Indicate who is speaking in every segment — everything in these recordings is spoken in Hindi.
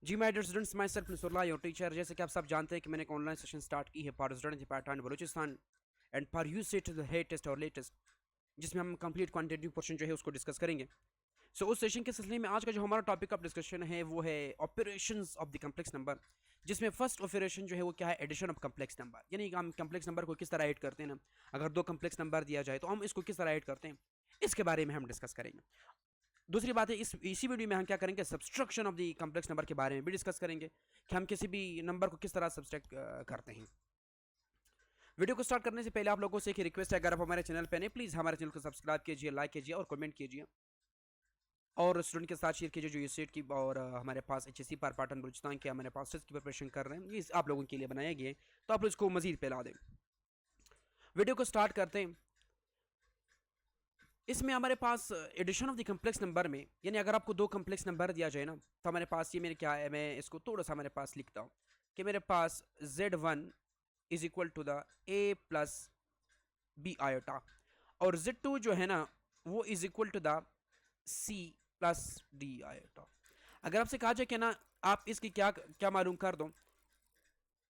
Speaker 1: Ji my dear students, myself Nasrullah your teacher. जैसे कि आप सब जानते हैं कि मैंने एक ऑनलाइन सेशन स्टार्ट की है for student Pakistan Balochistan and for you set the test और लेटेस्ट, जिसमें हम कंप्लीट क्वांटिटेटिव पोर्शन जो है उसको डिस्कस करेंगे। सो उस सेशन के सिलसिले में आज का जो हमारा टॉपिक ऑफ डिस्कशन है वो है operations of the complex number, जिसमें फर्स्ट ऑपरेशन जो है वो क्या है, एडिशन ऑफ कम्प्लेक्स नंबर। यानी कि हम कम्प्लेक्स नंबर को किस तरह ऐड करते हैं ना, अगर दो कम्प्लेक्स नंबर दिया जाए तो हम इसको किस तरह ऐड करते हैं, इसके बारे में हम डिस्कस करेंगे। दूसरी बात है, इसी वीडियो में हम क्या करेंगे, subtraction of the complex number के बारे में भी डिस्कस करेंगे कि हम किसी भी नंबर को किस तरह सब्सट्रैक्ट करते हैं। वीडियो को स्टार्ट करने से पहले आप लोगों से एक रिक्वेस्ट है, अगर आप हमारे चैनल पर नहीं, प्लीज़ हमारे चैनल को सब्सक्राइब कीजिए, लाइक कीजिए और कमेंट कीजिए, और स्टूडेंट के साथ शेयर कीजिए जो ये सेट की और हमारे पास HSC पर पाटन बलूचिस्तान के हमारे पास टेस्ट की प्रिपरेशन कर रहे हैं, ये आप लोगों के लिए बनाए गए, तो आप लोग इसको मजीद फैला दें। वीडियो को स्टार्ट करते हैं। इसमें हमारे पास addition of the complex number में, यानी अगर आपको दो कम्प्लेक्स नंबर दिया जाए ना, तो हमारे पास ये मेरे क्या है, मैं इसको थोड़ा सा हमारे पास लिखता हूँ कि मेरे पास Z1 is equal to the A plus B iota, और Z2 जो है ना वो is equal to the C plus D iota. अगर आपसे कहा जाए कि ना आप इसकी क्या क्या मालूम कर दो,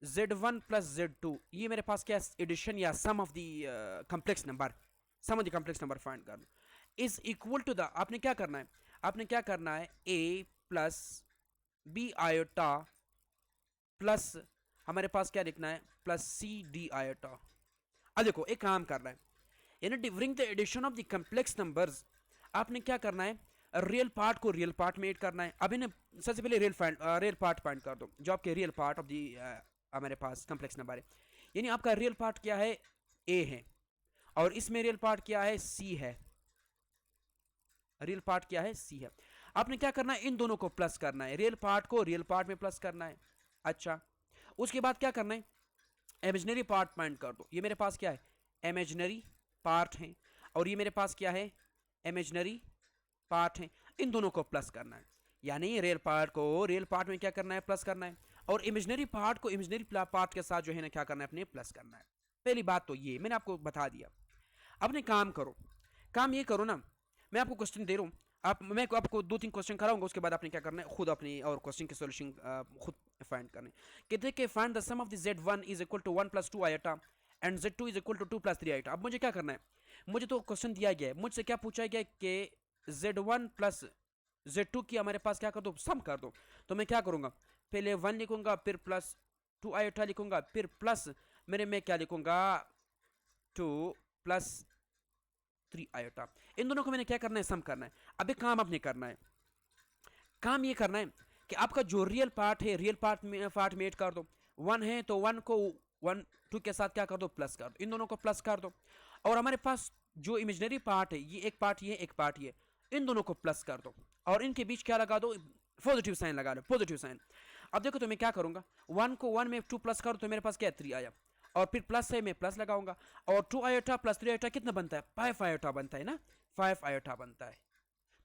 Speaker 1: Z1 प्लस Z2, ये मेरे पास क्या एडिशन या sum of the complex number, sum of the complex number find कर लो, इज इक्वल टू द, आपने क्या करना है, आपने क्या करना है, A plus B iota plus हमारे पास क्या लिखना है, प्लस CD आयोटा। अब देखो एक काम करना है, यानी during the addition of the complex numbers आपने क्या करना है, रियल पार्ट को रियल पार्ट में ऐड करना है। अब इन्हें सबसे पहले रियल पार्ट फाइंड कर दो, जो आपके रियल पार्ट ऑफ द हमारे पास कम्प्लेक्स नंबर है। यानी आपका रियल पार्ट क्या है, A है, और इसमें रियल पार्ट क्या है, C है। रियल पार्ट क्या है, C है। आपने क्या करना है, इन दोनों को प्लस करना है, रियल पार्ट को रियल पार्ट में प्लस करना है। अच्छा, उसके बाद क्या करना है, इमेजिनरी पार्ट फाइंड कर दो। ये मेरे पास क्या है, इमेजिनरी पार्ट है, और ये मेरे पास क्या है, इमेजिनरी पार्ट है। इन दोनों को प्लस करना है, यानी रियल पार्ट को रियल पार्ट में क्या करना है, प्लस करना है, और इमेजिनरी पार्ट को इमेजिनरी पार्ट के साथ जो है ना क्या करना है, अपने प्लस करना है। पहली बात तो ये मैंने आपको बता दिया। अपने काम करो, काम ये करो ना, मैं आपको क्वेश्चन दे रहा हूँ, मैं आपको 2-3 क्वेश्चन कराऊंगा, उसके बाद आपने क्या करना है, खुद अपनी और क्वेश्चन के सॉल्यूशन खुद फाइंड करने। कहते हैं कि find the sum of the Z1 is equal to 1 plus 2 iota and Z2 is equal to 2 plus 3 iota. अब मुझे क्या करना है, मुझे तो क्वेश्चन दिया गया है, मुझसे क्या पूछा गया कि Z1 प्लस Z2 की हमारे पास क्या कर दो, सम कर दो। तो मैं क्या करूँगा, पहले 1 लिखूंगा, फिर प्लस 2 आयोटा लिखूंगा, फिर प्लस मेरे में क्या लिखूंगा, 2 प्लस 3 आयोटा। इन दोनों को मैंने क्या करना है, सम करना है। अब एक काम आपने करना है, काम ये करना है कि आपका जो रियल पार्ट है, रियल पार्ट में ऐड कर दो। 1 है तो 1 को 1 2 के साथ क्या कर दो, प्लस कर दो, इन दोनों को प्लस कर दो। और हमारे पास जो इमेजिनरी पार्ट है, ये एक पार्ट, ये एक पार्ट, ये इन दोनों को प्लस कर दो, और इनके बीच क्या लगा दो, पॉजिटिव साइन लगा लो, पॉजिटिव साइन। अब देखो तो मैं क्या करूंगा, 1 को 1 में 2 प्लस करो तो मेरे पास क्या है, 3 आया, और फिर प्लस है, मैं प्लस लगाऊंगा, और 2 आयोटा प्लस 3 आयोटा कितना बनता है, 5 आयोटा बनता है ना, 5 आयोटा बनता है।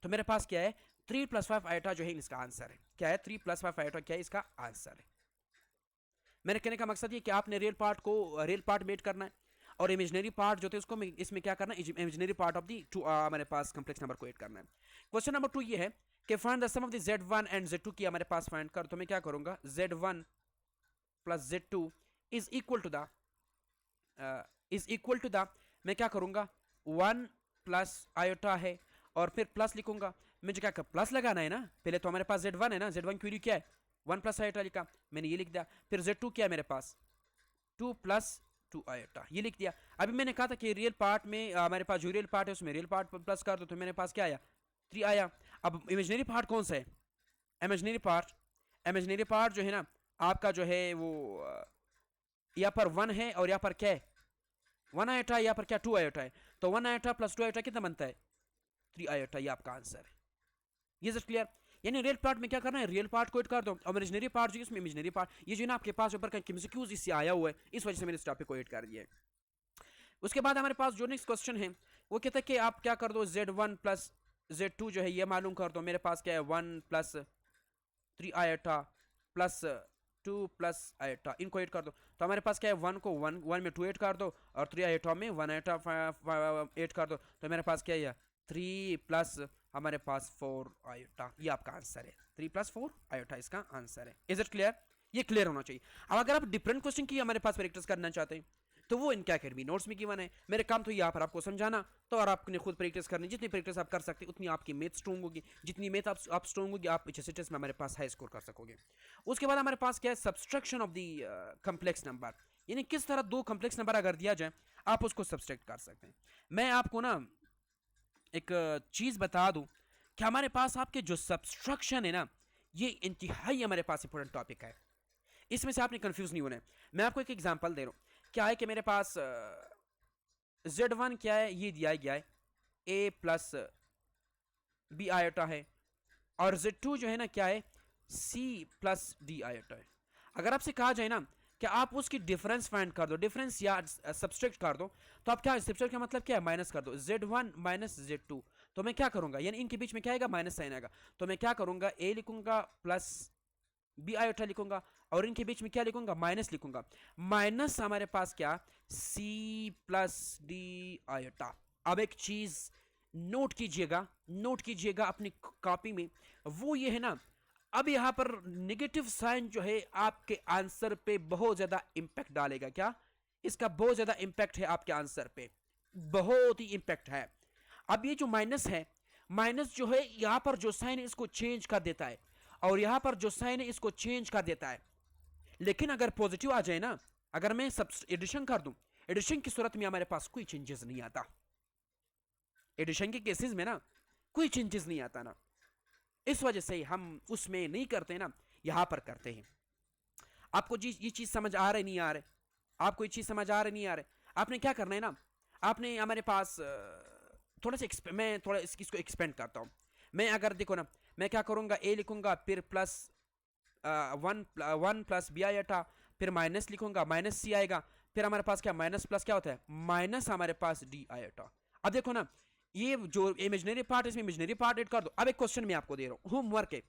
Speaker 1: तो मेरे पास क्या है, 3 प्लस 5 आयोटा जो है इसका आंसर है। क्या है, 3 प्लस 5 आयोटा क्या है, इसका आंसर है। मेरे कहने का मकसद ये कि आपने रियल पार्ट को रियल पार्ट मेट करना है, और इमेजिनरी पार्ट जो थे उसको इसमें क्या करना है, imaginary part of the two हमारे पास कम्प्लेक्स नंबर को ऐड करना है। क्वेश्चन नंबर 2 ये है कि find the sum of the Z1 and Z2 की हमारे पास फाइंड कर। तो मैं क्या करूंगा, Z1 plus Z2 is equal to the मैं क्या करूंगा, 1 प्लस आयोटा है, और फिर प्लस लिखूंगा। मुझे क्या प्लस लगाना है ना, पहले तो हमारे पास Z1 है ना, Z1 की वैल्यू क्या है, 1 प्लस आयोटा लिखा, मैंने ये लिख दिया। फिर Z2 क्या है मेरे पास, 2 प्लस 2 आयोटा, ये लिख दिया। अभी मैंने कहा था कि रियल पार्ट में हमारे पास जो रियल पार्ट है उसमें रियल पार्ट प्लस कर दो, तो मेरे पास क्या आया, 3 आया। अब इमेजिनरी पार्ट कौन सा है, इमेजिनरी पार्ट जो है ना आपका जो है वो यहाँ पर 1 है, और यहाँ पर क्या है, 1 आयोटा, यहाँ पर क्या 2 आयोटा है, तो 1 आयोटा प्लस 2 आयोटा कितना बनता है, 3 आयोटा, ये आपका आंसर है। ये जस्ट क्लियर। यानी रियल पार्ट में क्या करना है, रियल पार्ट को ऐड कर दो, और इमेजिनरी पार्ट जो है इसमें इमेजिनरी पार्ट, ये जो है ना आपके पास ऊपर का एमसीक्यूज इससे आया हुआ है, इस वजह से मैंने इस टॉपिक को ऐड कर दिया है। उसके बाद हमारे पास जो नेक्स्ट क्वेश्चन है वो कहता है कि आप क्या कर दो, Z1 प्लस Z2 जो है ये मालूम कर दो। मेरे पास क्या है, 1 plus 3 iota plus 2 plus iota, इनको ऐड कर दो। तो हमारे पास क्या है, 1 को 1 में 2 ऐड कर दो, और 3 आयोटा में 1 आयोटा ऐड कर दो, तो मेरे पास क्या है, 3 प्लस हमारे पास 4 आयोटा, ये आपका आंसर है। 3 + 4 आयोटा इसका आंसर है। Is it clear? ये क्लियर होना चाहिए। अब अगर आप डिफरेंट क्वेश्चन की हमारे पास प्रैक्टिस करना चाहते हैं तो वो इनके अकेडमी नोट्स में गिवन है। मेरे काम तो यहाँ पर आपको समझाना, तो और आपने खुद प्रैक्टिस करनी। जितनी प्रैक्टिस आप कर सकते उतनी आपकी मैथ स्ट्रॉन्ग होगी। जितनी मैथ आप स्ट्रॉन्ग होगी, आप एचएससी टेस्ट में हमारे पास हाई स्कोर कर सकोगे। उसके बाद हमारे पास क्या है, subtraction of the complex number, यानी किस तरह दो कम्प्लेक्स नंबर अगर दिया जाए आप उसको सब्सट्रैक्ट कर सकते हैं। मैं आपको ना एक चीज़ बता दूं कि हमारे पास आपके जो सब्सट्रैक्शन है ना, ये इंतहाई हमारे पास इंपॉर्टेंट टॉपिक है। इसमें से आपने कंफ्यूज नहीं होना है। मैं आपको एक एग्जांपल दे रहा हूँ। क्या है कि मेरे पास Z1 क्या है, ये दिया गया है A + B आयोटा है, और Z2 जो है ना क्या है, C + D आयोटा है। अगर आपसे कहा जाए ना कि आप उसकी डिफरेंस फाइंड कर दो, डिफरेंस या सब्सट्रैक्ट कर दो, तो आप क्या, सब्सट्रैक्ट का मतलब क्या है, माइनस कर दो। Z1 - Z2, तो मैं क्या करूंगा, यानी इनके बीच में क्या आएगा, माइनस साइन आएगा। तो मैं क्या करूंगा, A लिखूंगा प्लस B आयोटा लिखूंगा, और इनके बीच में क्या लिखूंगा, माइनस लिखूंगा। माइनस हमारे पास क्या, C + D आयोटा। अब एक चीज नोट कीजिएगा अपनी कॉपी में, वो ये है ना, अब यहां पर नेगेटिव साइन जो है आपके आंसर पे बहुत ज्यादा इंपैक्ट डालेगा। क्या, इसका बहुत ज्यादा इंपैक्ट है आपके आंसर पे, बहुत ही इंपैक्ट है। अब ये जो माइनस है, माइनस जो है यहां पर जो साइन है इसको चेंज कर देता है, और यहां पर जो साइन है इसको चेंज कर देता है। लेकिन अगर पॉजिटिव आ जाए ना, अगर मैं सब एडिशन कर दूं, एडिशन की सूरत में हमारे पास कोई चेंजेस नहीं आता। एडिशन के केसेस में ना कोई चेंजेस नहीं आता ना, इस वजह से हम उसमें नहीं करते ना, यहां पर करते हैं। आपको जी ये चीज समझ आ रही नहीं आ रहे, आपको ये चीज समझ आ रही नहीं आ रहे, आपने क्या करना है ना, आपने हमारे पास थोड़ा सा मैं थोड़ा इसको एक्सपेंड करता हूं। मैं अगर देखो ना, मैं क्या करूंगा, ए लिखूंगा, फिर प्लस 1 + B आयोटा, फिर माइनस लिखूंगा, माइनस सी आएगा, फिर हमारे पास क्या, माइनस प्लस क्या होता है, माइनस हमारे पास D आयोटा। अब देखो ना, ये जो इमेजिनरी पार्ट है, इसमें इमेजिनरी पार्ट ऐड कर दो। अब एक क्वेश्चन मैं आपको दे रहा हूँ, होमवर्क है,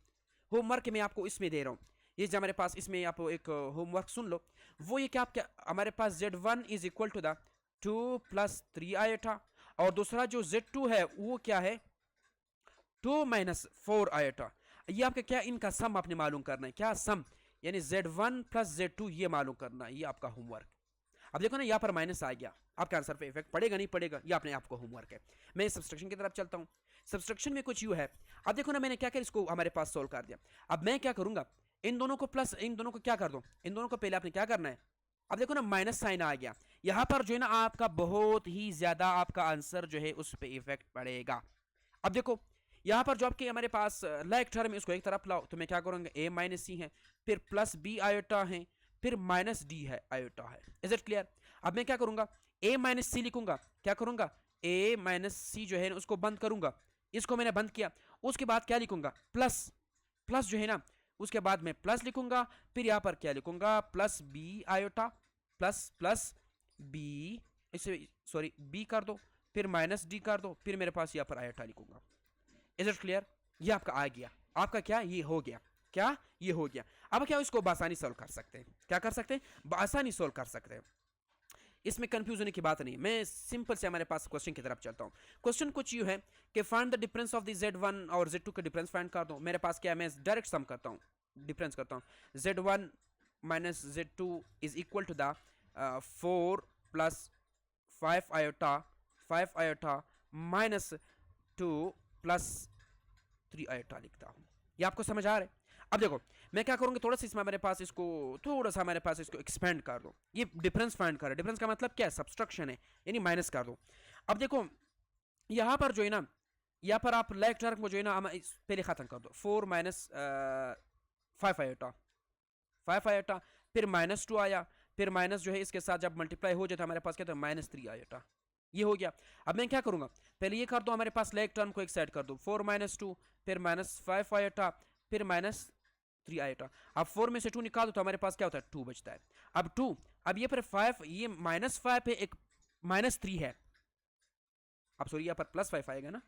Speaker 1: होमवर्क मैं आपको इसमें दे रहा हूँ। ये जो हमारे पास इसमें आप एक होमवर्क सुन लो, वो ये क्या, आपके हमारे पास Z1 = 2 + 3 आयोटा, और दूसरा जो Z2 है वो क्या है, 2 - 4 आयोटा। ये आपका क्या, इनका सम आपने मालूम करना है। क्या सम, यानी Z1 + Z2 ये मालूम करना है, ये आपका होमवर्क। अब देखो ना, यहाँ पर माइनस आ गया, आपके आंसर पे इफेक्ट पड़ेगा नहीं पड़ेगा, ये अपने आपको होमवर्क है। मैं सब्सट्रैक्शन की तरफ चलता हूँ। सब्सट्रैक्शन में कुछ यू है। अब देखो ना, मैंने क्या क्या इसको हमारे पास सोल्व कर दिया। अब मैं क्या करूंगा, इन दोनों को प्लस, इन दोनों को क्या कर दो, इन दोनों को पहले आपने क्या करना है। अब देखो ना, माइनस साइन आ गया यहाँ पर, जो है ना आपका बहुत ही ज्यादा आपका आंसर जो है उस पर इफेक्ट पड़ेगा। अब देखो यहाँ पर जो आपके हमारे पास लाइक टर्म, इसको एक तरफ लाओ, तो मैं क्या करूंगा, A - C है, फिर प्लस B आयोटा है, फिर माइनस D है आयोटा है। Is it clear? अब मैं क्या करूंगा, A - C लिखूंगा, क्या करूंगा, A - C जो है उसको बंद करूंगा, इसको मैंने बंद किया। उसके बाद क्या लिखूंगा, प्लस, प्लस जो है ना, उसके बाद में प्लस लिखूंगा, फिर यहाँ पर क्या लिखूंगा, plus B iota, plus plus B, इसे सॉरी B कर दो, फिर माइनस D कर दो, फिर मेरे पास यहाँ पर आयोटा लिखूंगा। Is it clear? ये आपका आ गया, आपका क्या, ये हो गया, क्या, ये हो गया। अब क्या, इसको बासानी सोल्व कर सकते हैं, क्या कर सकते हैं, बासानी सोल्व कर सकते हैं। इसमें कंफ्यूज होने की बात नहीं। मैं सिंपल से हमारे पास क्वेश्चन की तरफ चलता हूँ। क्वेश्चन कुछ यूं है कि find the difference of the Z1 और Z2 का डिफरेंस फाइंड कर दो। मेरे पास क्या है, मैं डायरेक्ट सम करता हूँ, डिफरेंस करता हूँ। Z1 - Z2 = 4 + 5 iota, 5 iota -2 + 3 iota लिखता हूँ। ये आपको समझ आ रहा है? अब देखो मैं क्या करूंगा, थोड़ा सा इसमें हमारे पास इसको थोड़ा सा हमारे पास इसको एक्सपेंड कर दो। ये डिफरेंस फाइंड कर, डिफरेंस का मतलब क्या है, सब्सट्रैक्शन है, यानी माइनस कर दो। अब देखो यहाँ पर जो है ना, यहाँ पर आप लेफ्ट टर्म को जो है ना पहले खत्म कर दो। 4 - 5 आयोटा, 5 आयोटा, फिर -2 आया, फिर माइनस जो है इसके साथ जब मल्टीप्लाई हो जाता है हमारे पास क्या था, -3 आयोटा। ये हो गया। अब मैं क्या करूंगा, पहले ये कर दो, हमारे पास लेग टर्म को एक साइड कर दो, 4 - 2, फिर -5 आयोटा, फिर -3 आयोटा। अब 4 में से 2 निकाल दो तो हमारे पास क्या होता है, 2 बचता है। अब 2, अब ये पर 5, ये -5 है, एक -3 है। अब सॉरी यहाँ पर +5 आएगा ना,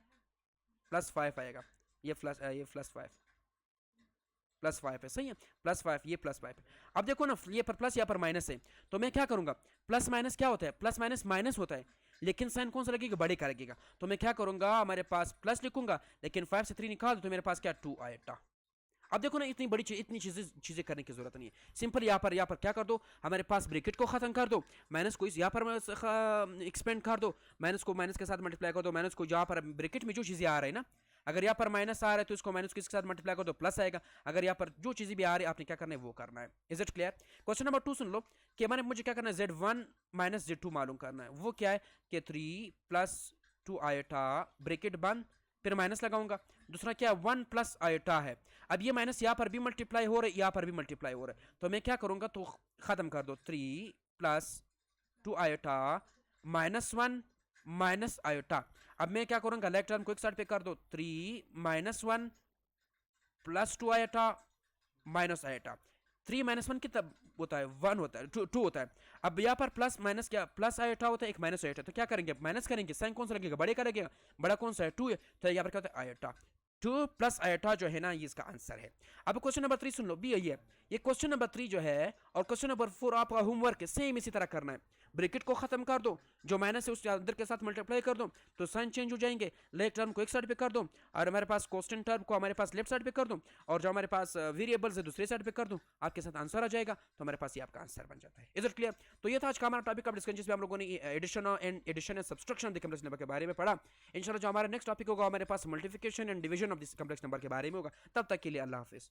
Speaker 1: +5 आएगा, ये +5 +5 है, सही है, +5 ये +5 है। अब देखो ना, ये पर प्लस यहाँ पर माइनस है, तो मैं क्या करूंगा, प्लस माइनस क्या होता है, प्लस माइनस माइनस होता है, लेकिन साइन कौन सा लगेगा, बड़े का लगेगा। तो मैं क्या करूंगा, हमारे पास प्लस लिखूंगा, लेकिन 5 से 3 निकाल दो तो मेरे पास क्या, 2 आएगा। अब देखो ना, इतनी चीज़ें करने की ज़रूरत नहीं है। सिंपल यहाँ पर क्या कर दो, हमारे पास ब्रैकेट को ख़त्म कर दो, माइनस को इस यहाँ पर एक्सपेंड कर दो, माइनस को माइनस के साथ मल्टीप्लाई कर दो, माइनस को यहाँ पर ब्रैकेट में जो चीज़ें आ रही है ना, अगर यहाँ पर माइनस आ रहा है तो इसको माइनस के साथ मल्टीप्लाई कर दो, प्लस आएगा। अगर यहाँ पर जो चीज़ें भी आ रही है आपने क्या करना है वो करना है। Is it clear? Question number 2 सुन लो कि हमारे मुझे क्या करना है, Z1 माइनस Z2 मालूम करना है। वो क्या है कि 3 प्लस 2 आयोटा ब्रैकेट बंद, फिर माइनस लगाऊंगा। दूसरा क्या, 1 प्लस आयोटा है। अब ये माइनस यहाँ पर भी मल्टीप्लाई हो रहा है, यहाँ पर भी मल्टीप्लाई हो रहा है, तो मैं क्या करूंगा, तो खत्म कर दो, 3 plus 2 iota minus 1 minus iota. अब मैं क्या करूंगा, लेफ्ट टर्म को एक साइड पे कर दो, 3 minus 1 plus 2 iota minus iota. 3 minus 1 कितना होता है, 1 होता है, 2 होता है। अब यहाँ पर प्लस माइनस क्या, प्लस आयोटा होता है, एक माइनस आयोटा, तो क्या करेंगे, माइनस करेंगे, साइन कौन सा लगेगा, बड़े का लगेगा, बड़ा कौन सा है, 2 है, तो यहाँ पर क्या होता है, आयोटा। 2 प्लस आयोटा जो है ना, ये इसका आंसर है। अब क्वेश्चन नंबर 3 सुन लो, भी यही है। ये क्वेश्चन नंबर 3 जो है और क्वेश्चन नंबर 4 आपका होमवर्क है, सेम इसी तरह करना है। ब्रैकेट को खत्म कर दो, जो माइनस है उस अंदर के साथ मल्टीप्लाई कर दो, तो साइन चेंज हो जाएंगे। लेफ्ट टर्म को एक साइड पे कर दो, और हमारे पास कांस्टेंट टर्म को हमारे पास लेफ्ट साइड पे कर दो, और जो हमारे पास वेरिएबल्स है दूसरे साइड पे कर दो, आपके साथ आंसर आ जाएगा। तो हमारे पास ये आपका आंसर बन जाता है। Is it clear? तो ये था आज का हमारा टॉपिक ऑफ डिस्कशन, जिसमें हम लोगों ने addition and subtraction of the complex number के बारे में पढ़ा। इंशाल्लाह जो हमारा नेक्स्ट टॉपिक होगा हमारे पास multiplication and division of this complex number के बारे में होगा। तब तक के लिए अल्लाह हाफिज।